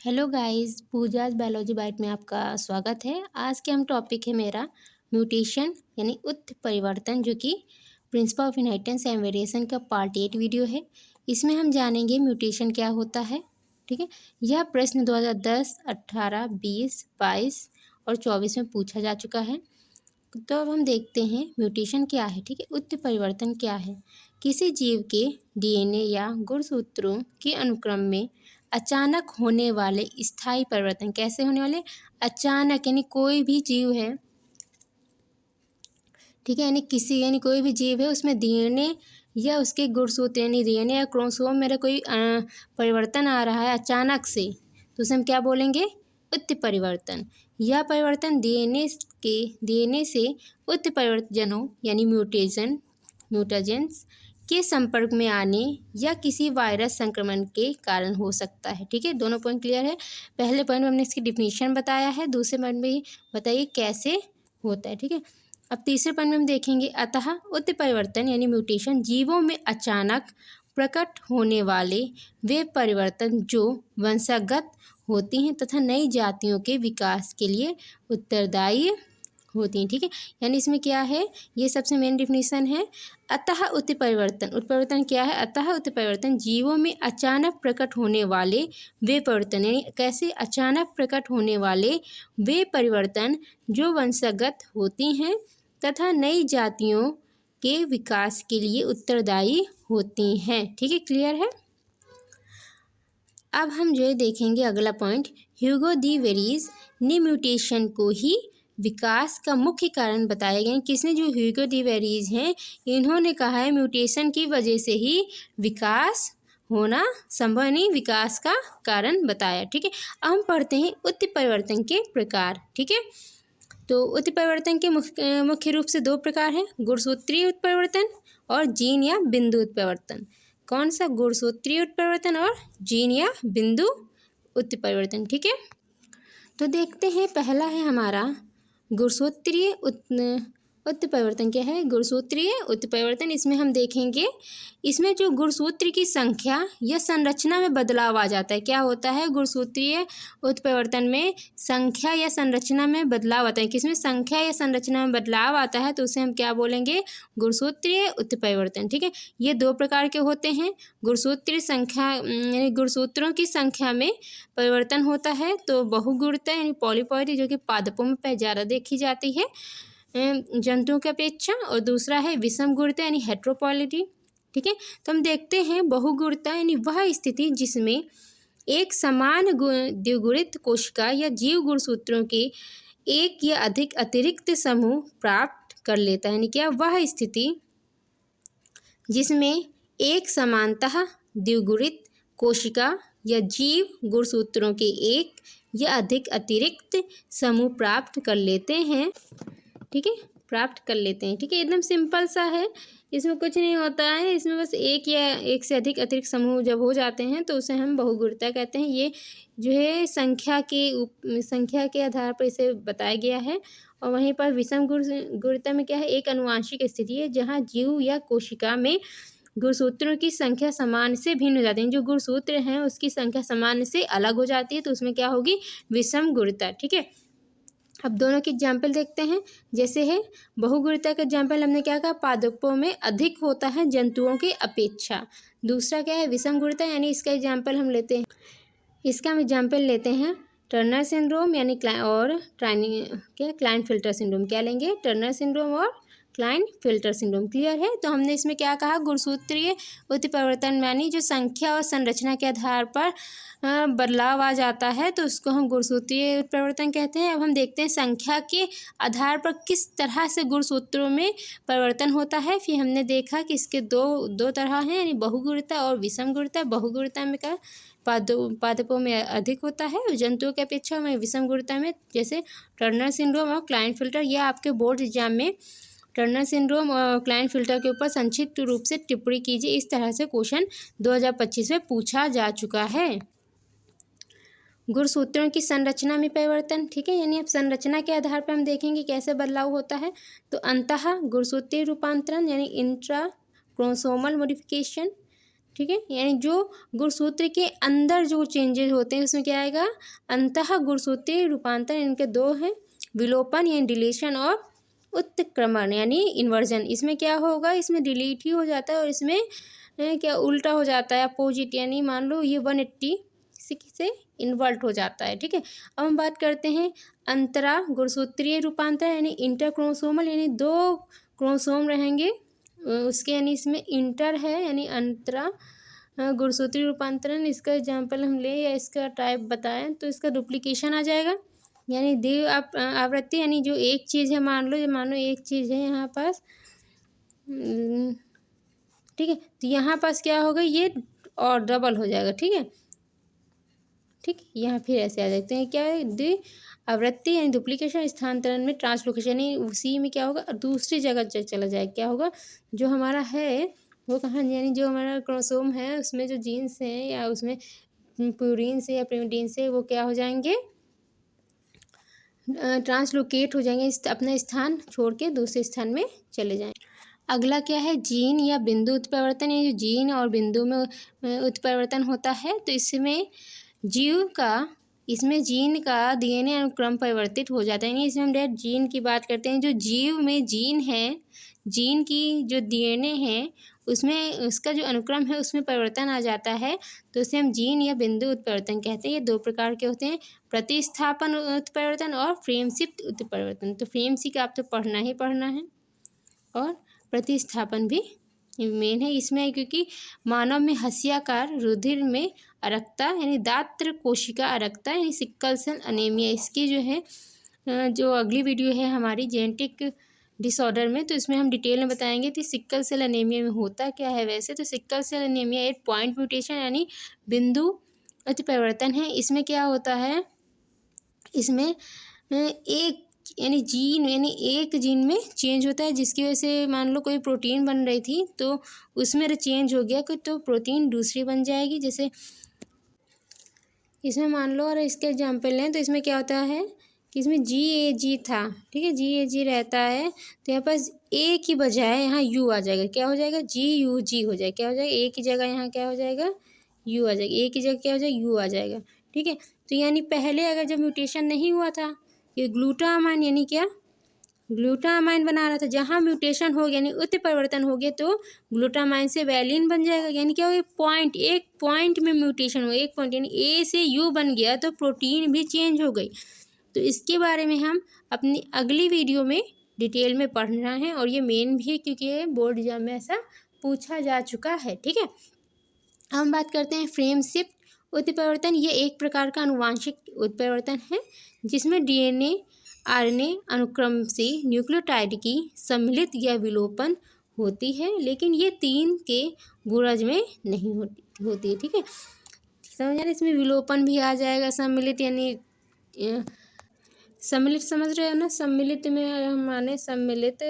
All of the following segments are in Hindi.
Hello guys, Pooja's biology bite में आपका स्वागत है। आज के हम टॉपिक है मेरा म्यूटेशन यानी उत्परिवर्तन, जो कि principle of inheritance and variation का पार्ट 8 वीडियो है। इसमें हम जानेंगे म्यूटेशन क्या होता है। ठीक है, यह प्रश्न 2010, 18, 20, 22 और 24 में पूछा जा चुका है। तो अब हम देखते हैं म्यूटेशन क्या है। ठीक है, उत्परिवर्तन क्या है। किसी जीव के डीएनए या गुणसूत्रों के अनुक्रम में अचानक होने वाले स्थायी परिवर्तन। कैसे होने वाले? अचानक, यानी कोई भी जीव है, ठीक है, यानी कोई भी जीव है, उसमें डीएनए या उसके गुणसूत्र यानी डीएनए या क्रोमोसोम मेरा कोई परिवर्तन आ रहा है अचानक से, तो उसे हम क्या बोलेंगे? उत्परिवर्तन। यह परिवर्तन डीएनए से उत्परिवर्तनों यानी म्यूटेजेंस के संपर्क में आने या किसी वायरस संक्रमण के कारण हो सकता है। ठीक है, दोनों पॉइंट क्लियर है। पहले पॉइंट में हमने इसकी डिफिनीशन बताया है, दूसरे पॉइंट में बताइए कैसे होता है। ठीक है, अब तीसरे पॉइंट में हम देखेंगे अतः उत्परिवर्तन यानी म्यूटेशन जीवों में अचानक प्रकट होने वाले वे परिवर्तन जो वंशागत होती हैं तथा नई जातियों के विकास के लिए उत्तरदायी होती हैं। ठीक है, यानी इसमें क्या है, ये सबसे मेन डिफिनीशन है। अतः उत्परिवर्तन क्या है? अतः उत्परिवर्तन जीवों में अचानक प्रकट होने वाले वे परिवर्तन, यानी कैसे अचानक प्रकट होने वाले वे परिवर्तन जो वंशागत होती हैं तथा नई जातियों के विकास के लिए उत्तरदायी होती हैं। ठीक है, क्लियर है। अब हम जो है देखेंगे अगला पॉइंट, ह्यूगो दी वेरीज ने म्यूटेशन को ही विकास का मुख्य कारण बताया गया। किसने? जो ह्यूगो दी वेरीज हैं, इन्होंने कहा है म्यूटेशन की वजह से ही विकास होना संभव नहीं, विकास का कारण बताया। ठीक है, अब हम पढ़ते हैं उत्परिवर्तन के प्रकार। ठीक है, तो उत्परिवर्तन के मुख्य रूप से दो प्रकार हैं, गुणसूत्रीय उत्परिवर्तन और जीन या बिंदु उत्परिवर्तन। कौन सा? गुणसूत्रीय उत्परिवर्तन और जीन या बिंदु उत्परिवर्तन। ठीक है, तो देखते हैं, पहला है हमारा गुणसूत्रीय उत्परिवर्तन। क्या है? गुणसूत्रीय उत्परिवर्तन। इसमें हम देखेंगे, इसमें जो गुणसूत्र की संख्या या संरचना में बदलाव आ जाता है। क्या होता है? गुणसूत्रीय उत्परिवर्तन में संख्या या संरचना में बदलाव आता है। किसमें? संख्या या संरचना में बदलाव आता है, तो उसे हम क्या बोलेंगे? गुणसूत्रीय उत्परिवर्तन। ठीक है, ये दो प्रकार के होते हैं। गुणसूत्रीय संख्या यानी गुणसूत्रों की संख्या में परिवर्तन होता है, तो बहुगुणिता यानी पॉलीपॉयडी, जो कि पादपों में ज़्यादा देखी जाती है जंतुओं की अपेक्षा, और दूसरा है विषम गुणिता यानी हेट्रोपॉयलिटी। ठीक है, तो हम देखते हैं बहुगुणिता यानी वह स्थिति जिसमें एक समान द्विगुणित कोशिका या जीव गुणसूत्रों के एक या अधिक अतिरिक्त समूह प्राप्त कर लेता है। यानी क्या? वह स्थिति जिसमें एक समानतः द्विगुणित कोशिका या जीव गुणसूत्रों के एक या अधिक अतिरिक्त समूह प्राप्त कर लेते हैं। ठीक है, प्राप्त कर लेते हैं। ठीक है, एकदम सिंपल सा है, इसमें कुछ नहीं होता है। इसमें बस एक या एक से अधिक अतिरिक्त समूह जब हो जाते हैं तो उसे हम बहुगुणिता कहते हैं। ये जो है संख्या के आधार पर इसे बताया गया है। और वहीं पर विषम गुणिता में क्या है? एक अनुवांशिक स्थिति है जहाँ जीव या कोशिका में गुणसूत्रों की संख्या समान से भिन्न हो जाती है। जो गुणसूत्र हैं उसकी संख्या समान से अलग हो जाती है, तो उसमें क्या होगी? विषम गुणिता। ठीक है, अब दोनों के एग्जाम्पल देखते हैं। जैसे है बहुगुणिता का एग्जाम्पल हमने क्या कहा? पादपों में अधिक होता है जंतुओं की अपेक्षा। दूसरा क्या है? विषम गुणिता, यानी इसका एग्जाम्पल हम लेते हैं, इसका हम एग्जाम्पल लेते हैं टर्नर सिंड्रोम यानी क्लाइनफिल्टर सिंड्रोम। क्या लेंगे? टर्नर सिंड्रोम और क्लाइनफिल्टर सिंड्रोम। क्लियर है। तो हमने इसमें क्या कहा? गुणसूत्रीय उत्परिवर्तन यानी जो संख्या और संरचना के आधार पर बदलाव आ जाता है, तो उसको हम गुणसूत्रीय उत्परिवर्तन कहते हैं। अब हम देखते हैं संख्या के आधार पर किस तरह से गुणसूत्रों में परिवर्तन होता है। फिर हमने देखा कि इसके दो तरह हैं, यानी बहुगुणिता और विषम गुणिता। बहुगुणिता में क्या? पादपों में अधिक होता है और जंतुओं की अपेक्षा में विषम गुणिता में, जैसे टर्नर सिंड्रोम और क्लाइनफिल्टर। यह आपके बोर्ड एग्जाम में टर्नर सिंड्रोम और क्लाइनफिल्टर के ऊपर संक्षिप्त रूप से टिप्पणी कीजिए। इस तरह से क्वेश्चन 2025 में पूछा जा चुका है। गुणसूत्रों की संरचना में परिवर्तन। ठीक है, यानी अब संरचना के आधार पर हम देखेंगे कैसे बदलाव होता है। तो अंतः गुणसूत्रीय रूपांतरण यानी इंट्रा क्रोमोसोमल मॉडिफिकेशन, ठीक है, यानी जो गुणसूत्र के अंदर जो चेंजेस होते हैं उसमें क्या आएगा, अंतः गुणसूत्रीय रूपांतरण। इनके दो हैं, विलोपन यानी डिलीशन और उत्क्रमण यानी इन्वर्जन। इसमें क्या होगा, इसमें डिलीट ही हो जाता है और इसमें क्या उल्टा हो जाता है, अपोजिट, यानी मान लो ये 180 से इन्वर्ट हो जाता है। ठीक है, अब हम बात करते हैं अंतरा गुणसूत्रीय रूपांतरण यानी इंटर क्रोमोसोमल, यानी दो क्रोमोसोम रहेंगे उसके, यानी इसमें इंटर है यानी अंतरा गुणसूत्रीय रूपांतरण। इसका एग्जाम्पल हम ले या इसका टाइप बताएं तो इसका डुप्लीकेशन आ जाएगा, यानी द्वि आवृत्ति, यानी जो एक चीज़ है, मान लो एक चीज़ है यहाँ पास, ठीक है, तो यहाँ पास क्या होगा, ये और डबल हो जाएगा। ठीक है, ठीक, यहाँ फिर ऐसे आ जाते हैं, क्या है, द्वि आवृत्ति यानी डुप्लीकेशन, स्थानांतरण में ट्रांसलोकेशन, यानी उसी में क्या होगा, दूसरी जगह चला जाएगा। क्या होगा, जो हमारा है वो कहाँ, यानी जो हमारा क्रोमोसोम है उसमें जो जीन्स हैं या उसमें प्यूरिन से या प्रिमिडीन से, वो क्या हो जाएंगे, ट्रांसलोकेट हो जाएंगे, अपना स्थान छोड़ के दूसरे स्थान में चले जाएंगे। अगला क्या है, जीन या बिंदु उत्परिवर्तन। ये जो जीन और बिंदु में उत्परिवर्तन होता है तो इसमें जीन का डीएनए अनुक्रम परिवर्तित हो जाता है, यानी इसमें हम डायरेक्ट जीन की बात करते हैं। जो जीव में जीन है, जीन की जो डीएनए है उसमें उसका जो अनुक्रम है उसमें परिवर्तन आ जाता है, तो उसे हम जीन या बिंदु उत्परिवर्तन कहते हैं। ये दो प्रकार के होते हैं, प्रतिस्थापन उत्परिवर्तन और फ्रेम शिफ्ट उत्परिवर्तन। तो फ्रेम शिफ्ट आप तो पढ़ना ही पढ़ना है, और प्रतिस्थापन भी मेन है इसमें, क्योंकि मानव में हसियाकार, रुधिर में अरक्ता यानी दात्र कोशिका अरक्ता यानी सिक्कल सेल अनीमिया, इसकी जो है जो अगली वीडियो है हमारी जेनेटिक डिसऑर्डर में, तो इसमें हम डिटेल में बताएंगे कि सिक्कल सेल अनीमिया में होता क्या है। वैसे तो सिक्कल सेल अनीमिया एक पॉइंट म्यूटेशन यानी बिंदु उत्परिवर्तन है। इसमें क्या होता है, इसमें एक यानी जीन यानी एक जीन में चेंज होता है, जिसकी वजह से मान लो कोई प्रोटीन बन रही थी तो उसमें चेंज हो गया कोई, तो प्रोटीन दूसरी बन जाएगी। जैसे इसमें मान लो, और इसके एग्जाम्पल लें तो इसमें क्या होता है कि इसमें GAG था, ठीक है, GAG रहता है, तो यहाँ पास ए की बजाय यहाँ यू आ जाएगा। क्या हो जाएगा, GUG हो जाएगा। क्या हो जाएगा, ए की जगह यहाँ क्या हो जाएगा, यू आ जाएगा। ए की जगह क्या हो जाएगा, यू आ जाएगा। ठीक है, तो यानी पहले अगर जब म्यूटेशन नहीं हुआ था, ये ग्लूटामाइन यानी क्या, ग्लूटामाइन बना रहा था, जहाँ म्यूटेशन हो गया यानी उत्परिवर्तन हो गया तो ग्लूटामाइन से वैलिन बन जाएगा। यानी क्या हो, पॉइंट, एक पॉइंट में म्यूटेशन हो, एक पॉइंट यानी ए से यू बन गया तो प्रोटीन भी चेंज हो गई। तो इसके बारे में हम अपनी अगली वीडियो में डिटेल में पढ़ना है, और ये मेन भी है क्योंकि ये बोर्ड एग्जाम में ऐसा पूछा जा चुका है। ठीक है, हम बात करते हैं फ्रेम शिफ्ट उत्परिवर्तन। ये एक प्रकार का अनुवांशिक उत्परिवर्तन है जिसमें डीएनए आरएनए अनुक्रम से न्यूक्लियोटाइड की सम्मिलित या विलोपन होती है, लेकिन ये 3 के गुणज में नहीं होती है। ठीक है, समझ रहे, इसमें विलोपन भी आ जाएगा, सम्मिलित यानी सम्मिलित समझ रहे हो ना, सम्मिलित में हम माने सम्मिलित,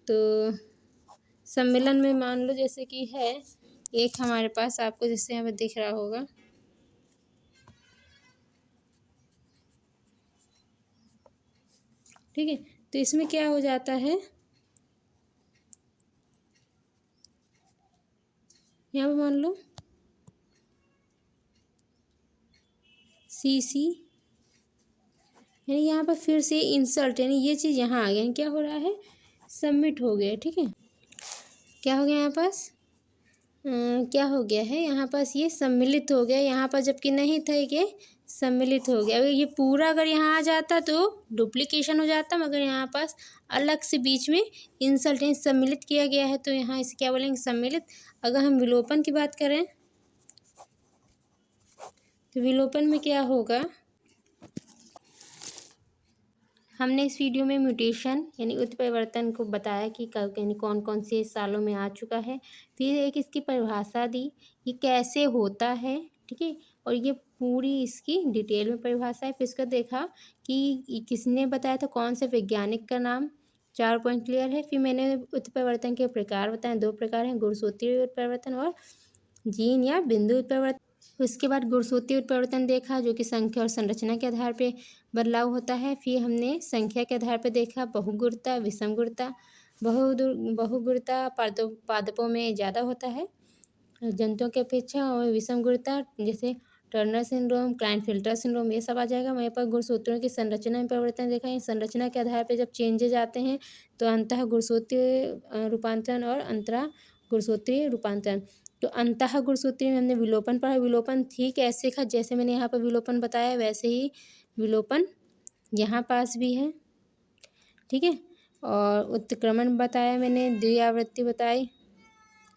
तो सम्मिलन में मान लो जैसे कि है एक हमारे पास, आपको जैसे यहाँ पर दिख रहा होगा, ठीक है, तो इसमें क्या हो जाता है, यहाँ पर मान लो CC, यानी यहाँ पर फिर से इंसल्ट, यानी ये चीज़ यहाँ आ गया, क्या हो रहा है, सबमिट हो गया। ठीक है, क्या हो गया यहाँ पास, क्या हो गया है यहाँ पास, ये सम्मिलित हो गया यहाँ पर, जबकि नहीं था, ये सम्मिलित हो गया। अगर ये पूरा अगर यहाँ आ जाता तो डुप्लीकेशन हो जाता, मगर यहाँ पास अलग से बीच में इंसल्ट सम्मिलित किया गया है, तो यहाँ इसे क्या बोलेंगे, सम्मिलित। अगर हम विलोपन की बात करें तो विलोपन में क्या होगा, हमने इस वीडियो में म्यूटेशन यानी उत्परिवर्तन को बताया कि कब यानी कौन कौन से सालों में आ चुका है, फिर एक इसकी परिभाषा दी, ये कैसे होता है, ठीक है, और ये पूरी इसकी डिटेल में परिभाषा है। फिर इसका देखा कि किसने बताया था, कौन से वैज्ञानिक का नाम, 4 पॉइंट क्लियर है। फिर मैंने उत्परिवर्तन के प्रकार बताए, 2 प्रकार हैं, गुणसूत्रीय उत्परिवर्तन और जीन या बिंदु उत्परिवर्तन। उसके बाद गुणसूत्रीय उत्परिवर्तन देखा जो कि संख्या और संरचना के आधार पे बदलाव होता है। फिर हमने संख्या के आधार पे देखा बहुगुणता, विषमगुणता। बहुगुणता पादपों में ज़्यादा होता है जंतुओं की अपेक्षा और विषमगुणता जैसे टर्नर सिंड्रोम, क्लाइनफिल्टर सिंड्रोम ये सब आ जाएगा। वहीं पर गुणसूत्रों की संरचना में परिवर्तन देखा है। संरचना के आधार पर जब चेंजेज आते हैं तो अंतः गुणसूत्रीय रूपांतरण और अंतरा गुणसूत्रीय रूपांतरण। तो अंतः गुणसूत्रीय में हमने विलोपन पढ़ा। विलोपन ठीक ऐसे का जैसे मैंने यहाँ पर विलोपन बताया वैसे ही विलोपन यहाँ पास भी है, ठीक है। और उत्क्रमण बताया मैंने, द्विआवृत्ति बताई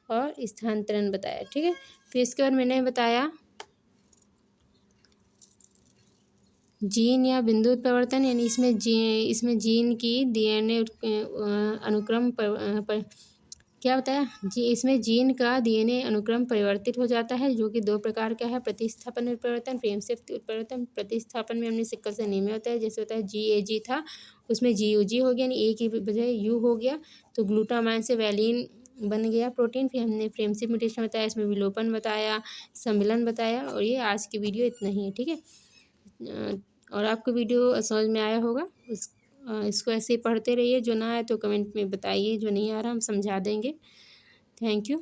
और स्थानांतरण बताया, ठीक है। फिर इसके बाद मैंने बताया जीन या बिंदु परिवर्तन, यानी इसमें जीन की डीएनए अनुक्रम क्या बताया इसमें जीन का डीएनए अनुक्रम परिवर्तित हो जाता है, जो कि दो प्रकार का है, प्रतिस्थापन उत्परिवर्तन, प्रेम से उत्परिवर्तन। प्रतिस्थापन में हमने सिक्कल से एनीमिया होता है, जैसे होता है GAG था उसमें GUG हो गया, यानी ए की बजाय यू हो गया, तो ग्लूटामाइन से वैलिन बन गया प्रोटीन। फिर हमने फ्रेम से म्यूटेशन बताया, इसमें विलोपन बताया, सम्मिलन बताया। और ये आज की वीडियो इतना ही है, ठीक है। और आपको वीडियो समझ में आया होगा। इसको ऐसे ही पढ़ते रहिए, जो ना आए तो कमेंट में बताइए, जो नहीं आ रहा हम समझा देंगे। Thank you.